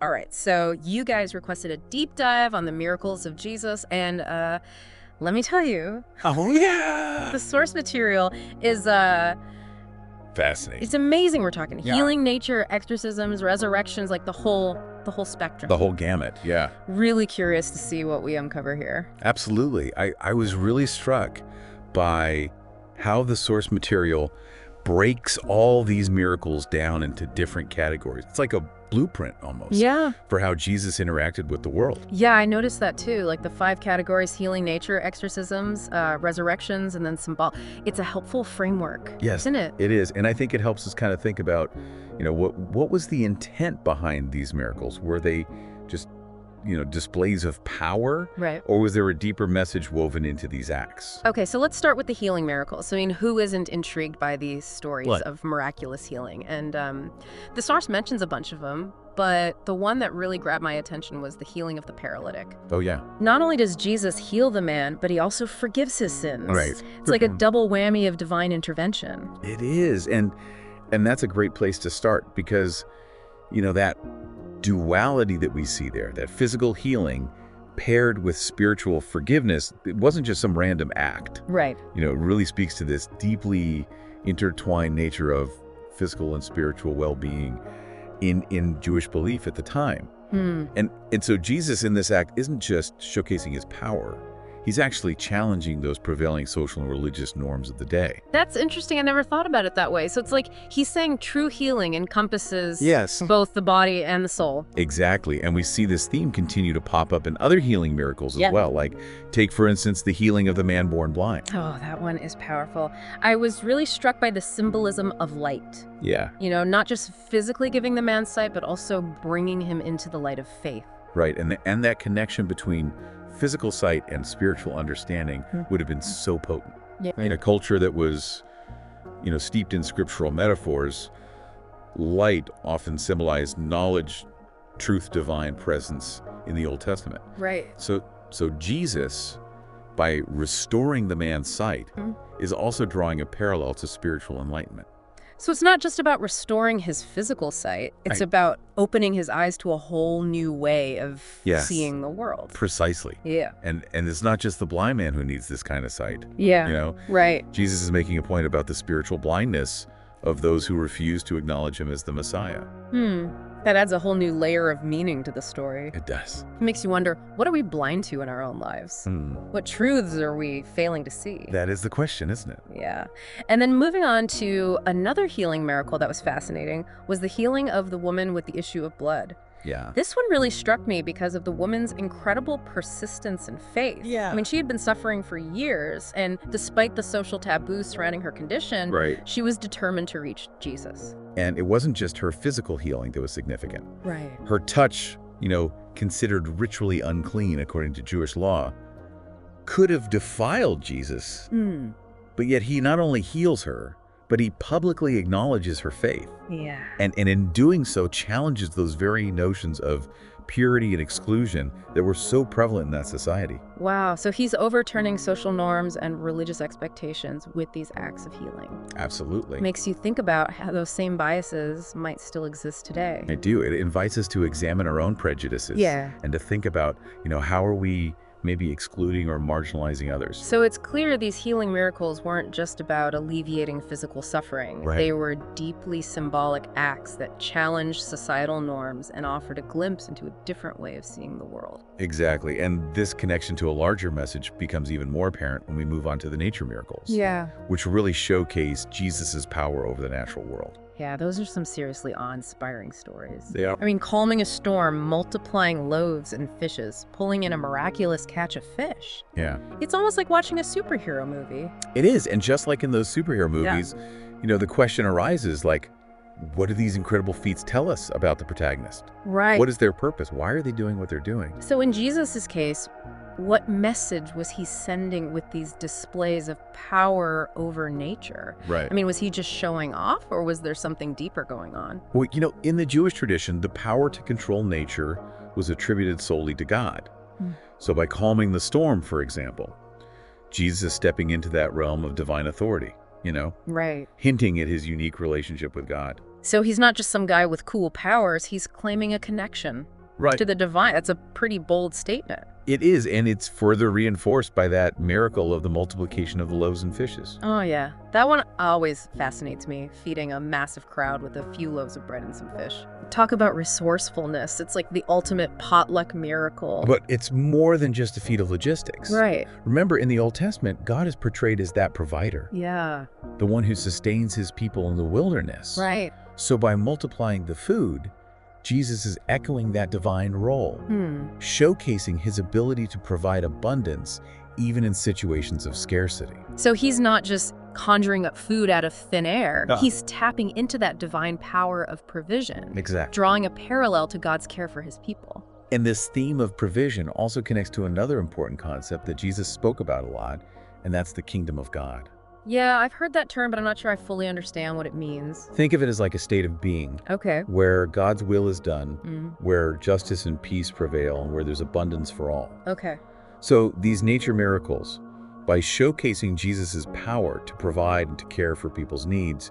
All right, so you guys requested a deep dive on the miracles of Jesus, and let me tell you, Oh, yeah. the source material is Fascinating. it's amazing. We're talking Yeah. healing nature, exorcisms, resurrections, like the whole spectrum. The whole gamut, yeah. Really curious to see what we uncover here. Absolutely. I was really struck by how the source material breaks all these miracles down into different categories. It's like a blueprint almost Yeah. for how Jesus interacted with the world. Yeah, I noticed that too. Like the 5 categories: healing nature, exorcisms, resurrections, and then symbol. It's a helpful framework, Yes, isn't it? it is. And I think it helps us kind of think about, what was the intent behind these miracles? Were they just, displays of power? Right. Or was there a deeper message woven into these acts? Okay, so let's start with the healing miracles. I mean, who isn't intrigued by these stories What? of miraculous healing? And the source mentions a bunch of them, but the one that really grabbed my attention was the healing of the paralytic. Oh, yeah. Not only does Jesus heal the man, but he also forgives his sins. Right. It's like a double whammy of divine intervention. It is. And that's a great place to start because, that duality that we see there, that physical healing paired with spiritual forgiveness, it wasn't just some random act. Right. It really speaks to this deeply intertwined nature of physical and spiritual well-being in Jewish belief at the time. And so Jesus in this act isn't just showcasing his power. He's actually challenging those prevailing social and religious norms of the day. That's interesting. I never thought about it that way. So it's like he's saying true healing encompasses Yes. both the body and the soul. Exactly. And we see this theme continue to pop up in other healing miracles as Yeah. well. Like, take, for instance, the healing of the man born blind. Oh, that one is powerful. I was really struck by the symbolism of light. Yeah, Not just physically giving the man sight, but also bringing him into the light of faith. right. And that connection between physical sight and spiritual understanding would have been so potent. Yeah. In a culture that was, steeped in scriptural metaphors, light often symbolized knowledge, truth, divine presence in the Old Testament. Right. So Jesus, by restoring the man's sight, is also drawing a parallel to spiritual enlightenment. So it's not just about restoring his physical sight. It's Right. about opening his eyes to a whole new way of Yes. seeing the world. Precisely. Yeah. And it's not just the blind man who needs this kind of sight. Yeah. Right. Jesus is making a point about the spiritual blindness of those who refuse to acknowledge him as the Messiah. That adds a whole new layer of meaning to the story. It does. It makes you wonder, what are we blind to in our own lives? What truths are we failing to see? That is the question, isn't it? Yeah. And then moving on to another healing miracle that was fascinating was the healing of the woman with the issue of blood. Yeah. This one really struck me because of the woman's incredible persistence and faith. Yeah. I mean, she had been suffering for years, and despite the social taboos surrounding her condition, Right. she was determined to reach Jesus. And it wasn't just her physical healing that was significant. Right. Her touch, considered ritually unclean according to Jewish law, could have defiled Jesus. But yet he not only heals her, but he publicly acknowledges her faith. Yeah. And in doing so challenges those very notions of purity and exclusion that were so prevalent in that society. Wow. So he's overturning social norms and religious expectations with these acts of healing. Absolutely. Makes you think about how those same biases might still exist today. I do. It invites us to examine our own prejudices. Yeah. And to think about, how are we maybe excluding or marginalizing others. So it's clear these healing miracles weren't just about alleviating physical suffering. Right. They were deeply symbolic acts that challenged societal norms and offered a glimpse into a different way of seeing the world. Exactly. And this connection to a larger message becomes even more apparent when we move on to the nature miracles. Yeah. Which really showcase Jesus's power over the natural world. Yeah, those are some seriously awe-inspiring stories. They are. I mean, calming a storm, multiplying loaves and fishes, pulling in a miraculous catch of fish. Yeah. It's almost like watching a superhero movie. It is. And just like in those superhero movies, the question arises, like, what do these incredible feats tell us about the protagonist? Right. What is their purpose? Why are they doing what they're doing? So in Jesus's case, what message was he sending with these displays of power over nature? Right. I mean, was he just showing off, or was there something deeper going on? Well, in the Jewish tradition, the power to control nature was attributed solely to God. So by calming the storm, for example, Jesus is stepping into that realm of divine authority, Right. hinting at his unique relationship with God. So he's not just some guy with cool powers, he's claiming a connection Right. to the divine. That's a pretty bold statement. It is, and it's further reinforced by that miracle of the multiplication of the loaves and fishes. Oh, yeah. That one always fascinates me, feeding a massive crowd with a few loaves of bread and some fish. Talk about resourcefulness. It's like the ultimate potluck miracle. But it's more than just a feat of logistics. Right. Remember, in the Old Testament, God is portrayed as that provider, Yeah. the one who sustains his people in the wilderness. Right. So by multiplying the food, Jesus is echoing that divine role, showcasing his ability to provide abundance even in situations of scarcity. So he's not just conjuring up food out of thin air. He's tapping into that divine power of provision. Exactly. Drawing a parallel to God's care for his people. And this theme of provision also connects to another important concept that Jesus spoke about a lot, and that's the kingdom of God. Yeah, I've heard that term, but I'm not sure I fully understand what it means. Think of it as like a state of being, Okay. where God's will is done, where justice and peace prevail, and where there's abundance for all. Okay. So these nature miracles, by showcasing Jesus' power to provide and to care for people's needs,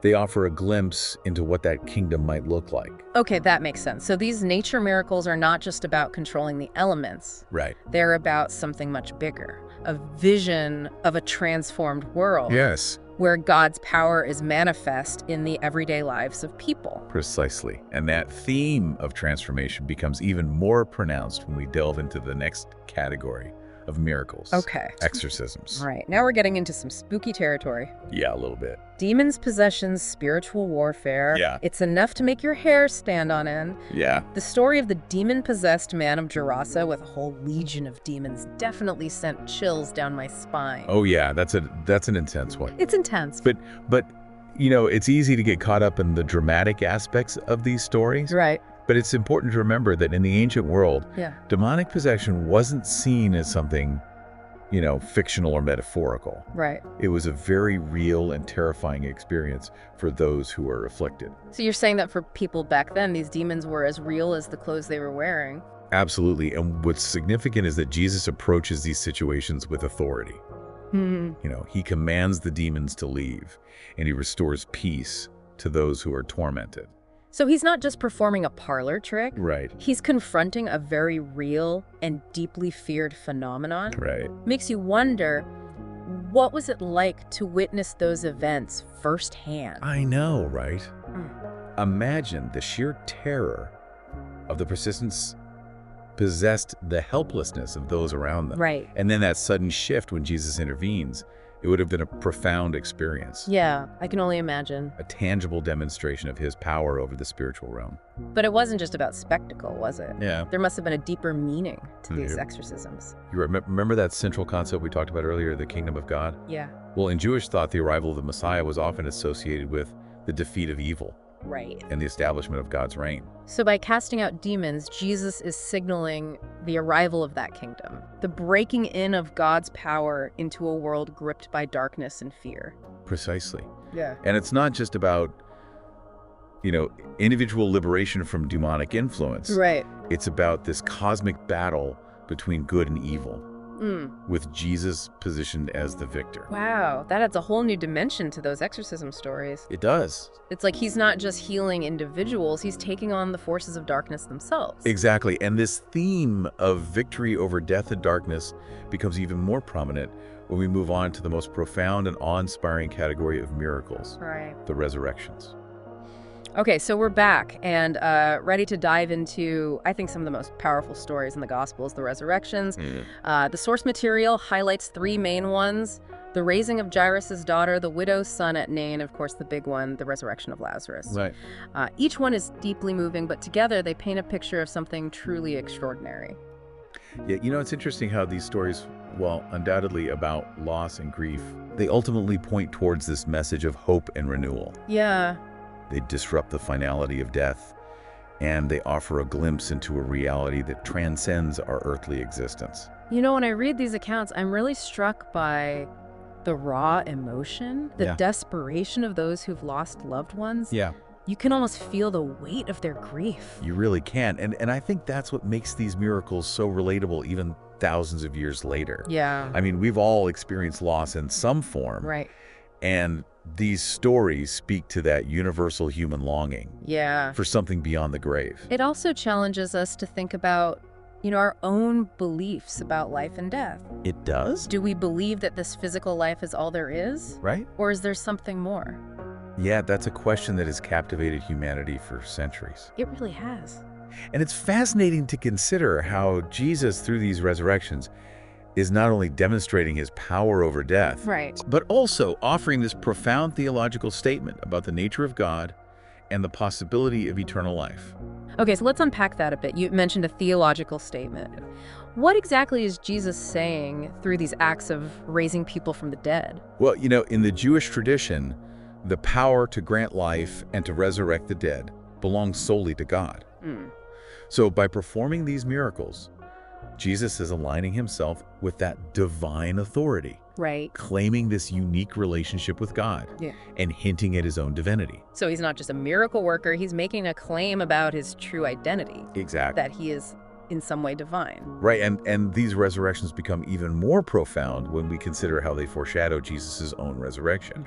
they offer a glimpse into what that kingdom might look like. Okay, that makes sense. So these nature miracles are not just about controlling the elements. Right. They're about something much bigger, a vision of a transformed world. Yes. Where God's power is manifest in the everyday lives of people. Precisely. And that theme of transformation becomes even more pronounced when we delve into the next category of miracles. Okay. Exorcisms. All right, now we're getting into some spooky territory. Yeah, a little bit. Demons, possessions, spiritual warfare. Yeah. It's enough to make your hair stand on end. Yeah. The story of the demon-possessed man of Gerasa with a whole legion of demons definitely sent chills down my spine. Oh yeah, that's an intense one. It's intense. But you know, it's easy to get caught up in the dramatic aspects of these stories. Right. But it's important to remember that in the ancient world, Yeah. demonic possession wasn't seen as something, you know, fictional or metaphorical. Right. It was a very real and terrifying experience for those who were afflicted. So you're saying that for people back then, these demons were as real as the clothes they were wearing? Absolutely. And what's significant is that Jesus approaches these situations with authority. You know, he commands the demons to leave, and he restores peace to those who are tormented. So he's not just performing a parlor trick. Right. He's confronting a very real and deeply feared phenomenon. Right. Makes you wonder, what was it like to witness those events firsthand? I know, right? Imagine the sheer terror of the persistence possessed the helplessness of those around them. Right. And then that sudden shift when Jesus intervenes, it would have been a profound experience. Yeah, I can only imagine. A tangible demonstration of his power over the spiritual realm. But it wasn't just about spectacle, was it? Yeah. There must have been a deeper meaning to these Yeah. exorcisms. You remember that central concept we talked about earlier, the kingdom of God? Yeah. Well, in Jewish thought, the arrival of the Messiah was often associated with the defeat of evil Right. and the establishment of God's reign. So by casting out demons, Jesus is signaling the arrival of that kingdom, the breaking in of God's power into a world gripped by darkness and fear. Precisely. Yeah. And it's not just about, you know, individual liberation from demonic influence. Right. It's about this cosmic battle between good and evil, with Jesus positioned as the victor. Wow, that adds a whole new dimension to those exorcism stories. It does. It's like he's not just healing individuals, he's taking on the forces of darkness themselves. Exactly. And this theme of victory over death and darkness becomes even more prominent when we move on to the most profound and awe-inspiring category of miracles, Right. the resurrections. Okay, so we're back and ready to dive into, I think, some of the most powerful stories in the Gospels, the resurrections. The source material highlights three main ones: the raising of Jairus' daughter, the widow's son at Nain, of course, the big one, the resurrection of Lazarus. Right. Each one is deeply moving, but together they paint a picture of something truly extraordinary. Yeah, you know, it's interesting how these stories, while undoubtedly about loss and grief, they ultimately point towards this message of hope and renewal. Yeah. They disrupt the finality of death, and they offer a glimpse into a reality that transcends our earthly existence. You know, when I read these accounts, I'm really struck by the raw emotion, the Yeah. desperation of those who've lost loved ones. Yeah. You can almost feel the weight of their grief. You really can. And I think that's what makes these miracles so relatable even thousands of years later. Yeah. I mean, we've all experienced loss in some form. Right. And these stories speak to that universal human longing Yeah. for something beyond the grave. It also challenges us to think about, our own beliefs about life and death. It does? Do we believe that this physical life is all there is? Right? Or is there something more? Yeah, that's a question that has captivated humanity for centuries. It really has. And it's fascinating to consider how Jesus, through these resurrections, is not only demonstrating his power over death, Right. but also offering this profound theological statement about the nature of God and the possibility of eternal life. Okay, so let's unpack that a bit. You mentioned a theological statement. What exactly is Jesus saying through these acts of raising people from the dead? Well, in the Jewish tradition, the power to grant life and to resurrect the dead belongs solely to God. So by performing these miracles, Jesus is aligning himself with that divine authority, Right. claiming this unique relationship with God, Yeah. and hinting at his own divinity. So he's not just a miracle worker, he's making a claim about his true identity, Exactly. that he is in some way divine. Right, and these resurrections become even more profound when we consider how they foreshadow Jesus' own resurrection,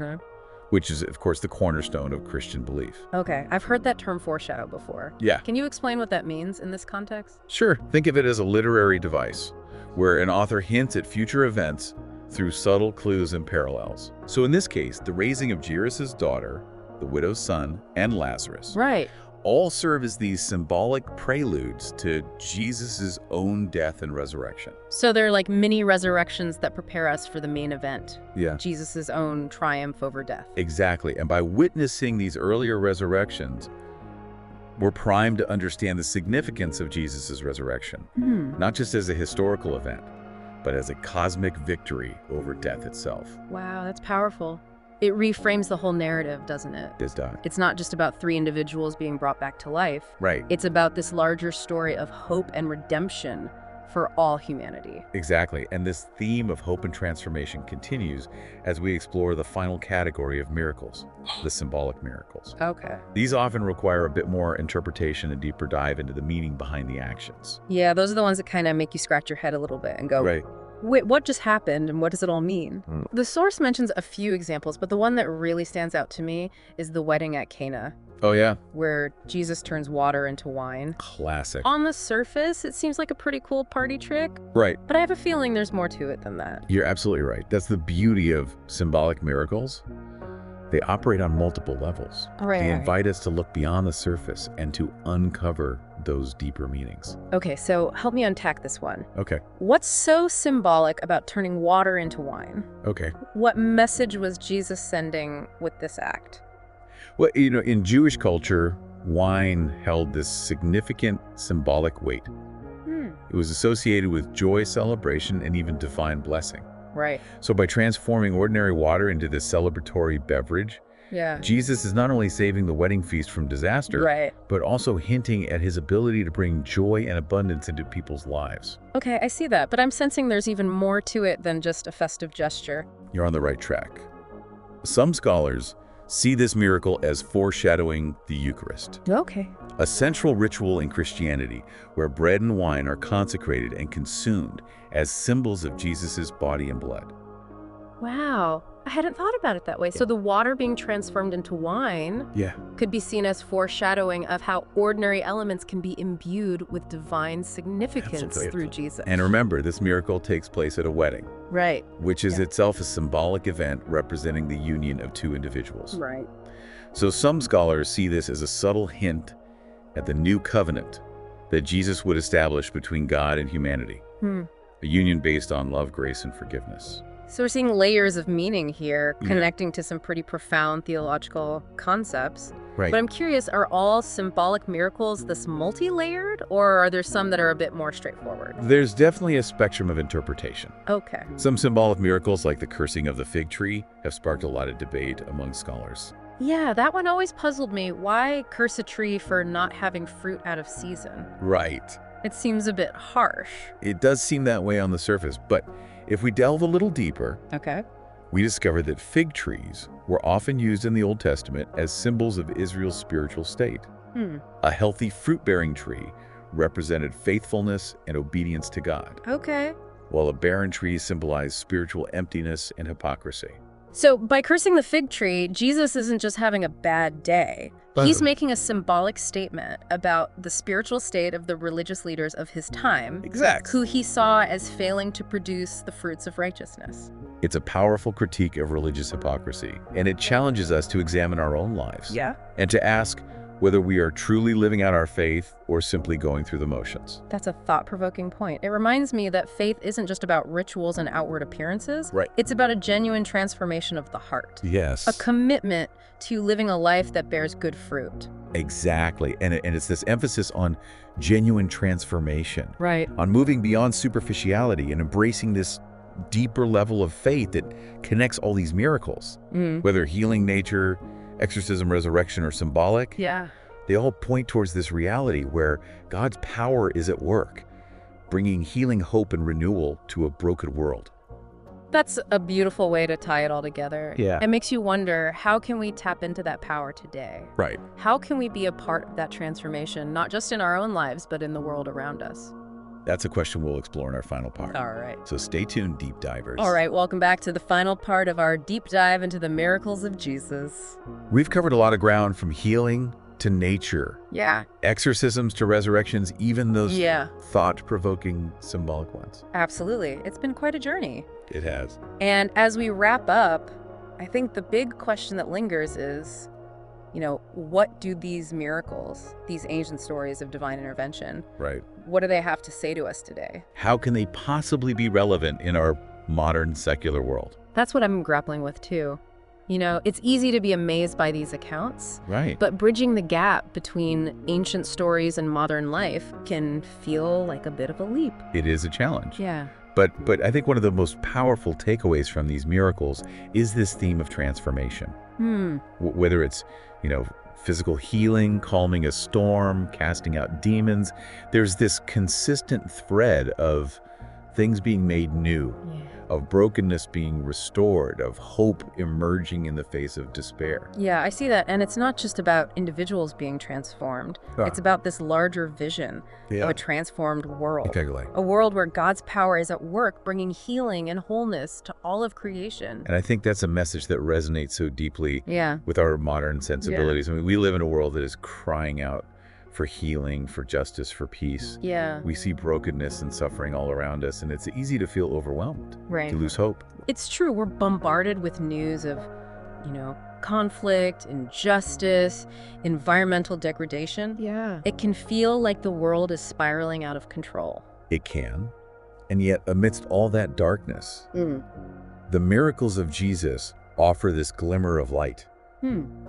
which is, of course, the cornerstone of Christian belief. Okay, I've heard that term foreshadow before. Yeah. Can you explain what that means in this context? Sure, think of it as a literary device, where an author hints at future events through subtle clues and parallels. So in this case, the raising of Jairus' daughter, the widow's son, and Lazarus Right. all serve as these symbolic preludes to Jesus' own death and resurrection. So they're like mini resurrections that prepare us for the main event, Yeah. Jesus' own triumph over death. Exactly, and by witnessing these earlier resurrections, we're primed to understand the significance of Jesus' resurrection, not just as a historical event, but as a cosmic victory over death itself. Wow, that's powerful. It reframes the whole narrative, doesn't it? Does that? It's not just about 3 individuals being brought back to life. Right. It's about this larger story of hope and redemption for all humanity. Exactly, and this theme of hope and transformation continues as we explore the final category of miracles, the symbolic miracles. Okay. These often require a bit more interpretation and deeper dive into the meaning behind the actions. Yeah, those are the ones that kind of make you scratch your head a little bit and go, Right. wait, what just happened and what does it all mean? The source mentions a few examples, but the one that really stands out to me is the wedding at Cana, Oh yeah? where Jesus turns water into wine. Classic. On the surface, it seems like a pretty cool party trick, Right. but I have a feeling there's more to it than that. You're absolutely right. That's the beauty of symbolic miracles. They operate on multiple levels. They invite us to look beyond the surface and to uncover those deeper meanings. Okay, so help me unpack this one. Okay. What's so symbolic about turning water into wine? Okay. What message was Jesus sending with this act? Well, in Jewish culture, wine held this significant symbolic weight. It was associated with joy, celebration, and even divine blessing. Right. So by transforming ordinary water into this celebratory beverage, Yeah. Jesus is not only saving the wedding feast from disaster, Right. but also hinting at his ability to bring joy and abundance into people's lives. Okay, I see that, but I'm sensing there's even more to it than just a festive gesture. You're on the right track. Some scholars see this miracle as foreshadowing the Eucharist, Okay. a central ritual in Christianity where bread and wine are consecrated and consumed as symbols of Jesus' body and blood. Wow. I hadn't thought about it that way. So the water being transformed into wine Yeah. could be seen as foreshadowing of how ordinary elements can be imbued with divine significance Absolutely. through Jesus. And remember, this miracle takes place at a wedding, Right. which is Yeah. itself a symbolic event representing the union of two individuals. Right. So some scholars see this as a subtle hint at the new covenant that Jesus would establish between God and humanity, a union based on love, grace, and forgiveness. So we're seeing layers of meaning here, Yeah. connecting to some pretty profound theological concepts. Right. But I'm curious, are all symbolic miracles this multi-layered, or are there some that are a bit more straightforward? There's definitely a spectrum of interpretation. Okay. Some symbolic miracles, like the cursing of the fig tree, have sparked a lot of debate among scholars. Yeah, that one always puzzled me. Why curse a tree for not having fruit out of season? Right. It seems a bit harsh. It does seem that way on the surface, but if we delve a little deeper, Okay. we discover that fig trees were often used in the Old Testament as symbols of Israel's spiritual state. A healthy fruit-bearing tree represented faithfulness and obedience to God, Okay. while a barren tree symbolized spiritual emptiness and hypocrisy. So by cursing the fig tree, Jesus isn't just having a bad day. He's making a symbolic statement about the spiritual state of the religious leaders of his time, Exactly. who he saw as failing to produce the fruits of righteousness. It's a powerful critique of religious hypocrisy, and it challenges us to examine our own lives. Yeah. And to ask whether we are truly living out our faith or simply going through the motions. That's a thought-provoking point. It reminds me that faith isn't just about rituals and outward appearances. Right. It's about a genuine transformation of the heart. Yes. A commitment to living a life that bears good fruit. Exactly. And it's this emphasis on genuine transformation. Right. On moving beyond superficiality and embracing this deeper level of faith that connects all these miracles. Whether healing nature, exorcism, resurrection, or symbolic, Yeah. they all point towards this reality where God's power is at work, bringing healing, hope, and renewal to a broken world. That's a beautiful way to tie it all together. Yeah. It makes you wonder, how can we tap into that power today? Right. How can we be a part of that transformation, not just in our own lives, but in the world around us? That's a question we'll explore in our final part. All right. So stay tuned, deep divers. All right, welcome back to the final part of our deep dive into the miracles of Jesus. We've covered a lot of ground, from healing to nature, Yeah. exorcisms to resurrections, even those Yeah. thought-provoking symbolic ones. Absolutely. It's been quite a journey. It has. And as we wrap up, I think the big question that lingers is, what do these miracles, these ancient stories of divine intervention, Right. what do they have to say to us today? How can they possibly be relevant in our modern secular world? That's what I'm grappling with too. It's easy to be amazed by these accounts, Right. but bridging the gap between ancient stories and modern life can feel like a bit of a leap. It is a challenge. Yeah. But I think one of the most powerful takeaways from these miracles is this theme of transformation. Whether it's, physical healing, calming a storm, casting out demons, there's this consistent thread of things being made new, of brokenness being restored, of hope emerging in the face of despair. Yeah, I see that. And it's not just about individuals being transformed. It's about this larger vision of a transformed world. A world where God's power is at work, bringing healing and wholeness to all of creation. And I think that's a message that resonates so deeply Yeah. with our modern sensibilities. I mean, we live in a world that is crying out for healing, for justice, for peace. Yeah. We see brokenness and suffering all around us, and it's easy to feel overwhelmed, Right. to lose hope. It's true. We're bombarded with news of, conflict, injustice, environmental degradation. Yeah. It can feel like the world is spiraling out of control. It can. And yet, amidst all that darkness, the miracles of Jesus offer this glimmer of light.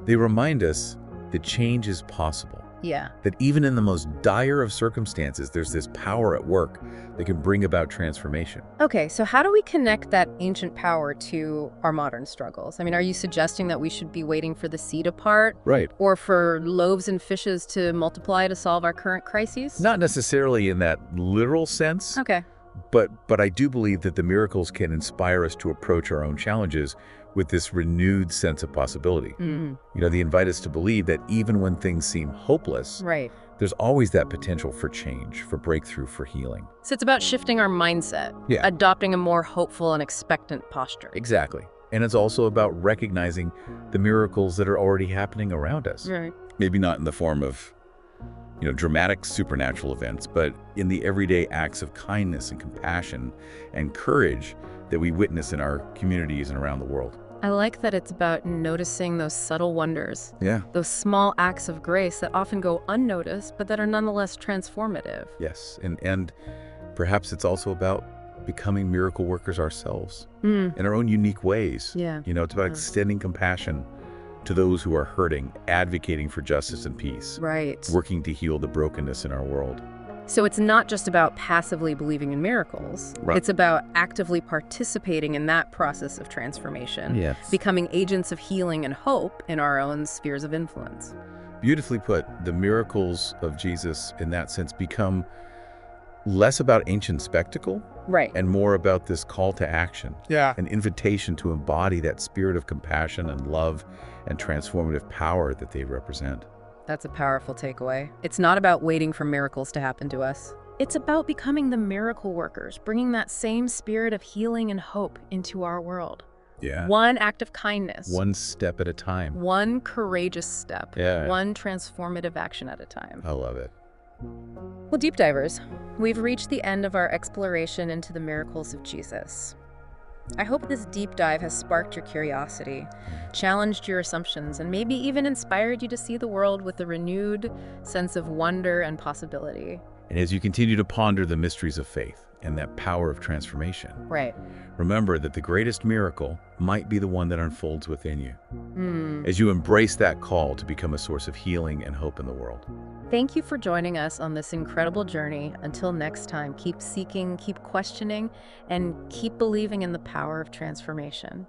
They remind us that change is possible. Yeah. That even in the most dire of circumstances, there's this power at work that can bring about transformation. Okay, so how do we connect that ancient power to our modern struggles? I mean, are you suggesting that we should be waiting for the sea to part? Right. Or for loaves and fishes to multiply to solve our current crises? Not necessarily in that literal sense, Okay. but I do believe that the miracles can inspire us to approach our own challenges with this renewed sense of possibility. They invite us to believe that even when things seem hopeless, Right. there's always that potential for change, for breakthrough, for healing. So it's about shifting our mindset, Yeah. adopting a more hopeful and expectant posture. Exactly. And it's also about recognizing the miracles that are already happening around us. Right. Maybe not in the form of, dramatic supernatural events, but in the everyday acts of kindness and compassion and courage that we witness in our communities and around the world. I like that it's about noticing those subtle wonders, Yeah. those small acts of grace that often go unnoticed, but that are nonetheless transformative. Yes. And perhaps it's also about becoming miracle workers ourselves in our own unique ways. Yeah. It's about extending compassion to those who are hurting, advocating for justice and peace, Right. working to heal the brokenness in our world. So it's not just about passively believing in miracles. Right. It's about actively participating in that process of transformation, Yes. becoming agents of healing and hope in our own spheres of influence. Beautifully put, the miracles of Jesus in that sense become less about ancient spectacle Right. and more about this call to action, Yeah. an invitation to embody that spirit of compassion and love and transformative power that they represent. That's a powerful takeaway. It's not about waiting for miracles to happen to us. It's about becoming the miracle workers, bringing that same spirit of healing and hope into our world. Yeah. One act of kindness. One step at a time. One courageous step. Yeah. One transformative action at a time. I love it. Well, deep divers, we've reached the end of our exploration into the miracles of Jesus. I hope this deep dive has sparked your curiosity, challenged your assumptions, and maybe even inspired you to see the world with a renewed sense of wonder and possibility. And as you continue to ponder the mysteries of faith and that power of transformation, Right. remember that the greatest miracle might be the one that unfolds within you. As you embrace that call to become a source of healing and hope in the world. Thank you for joining us on this incredible journey. Until next time, keep seeking, keep questioning, and keep believing in the power of transformation.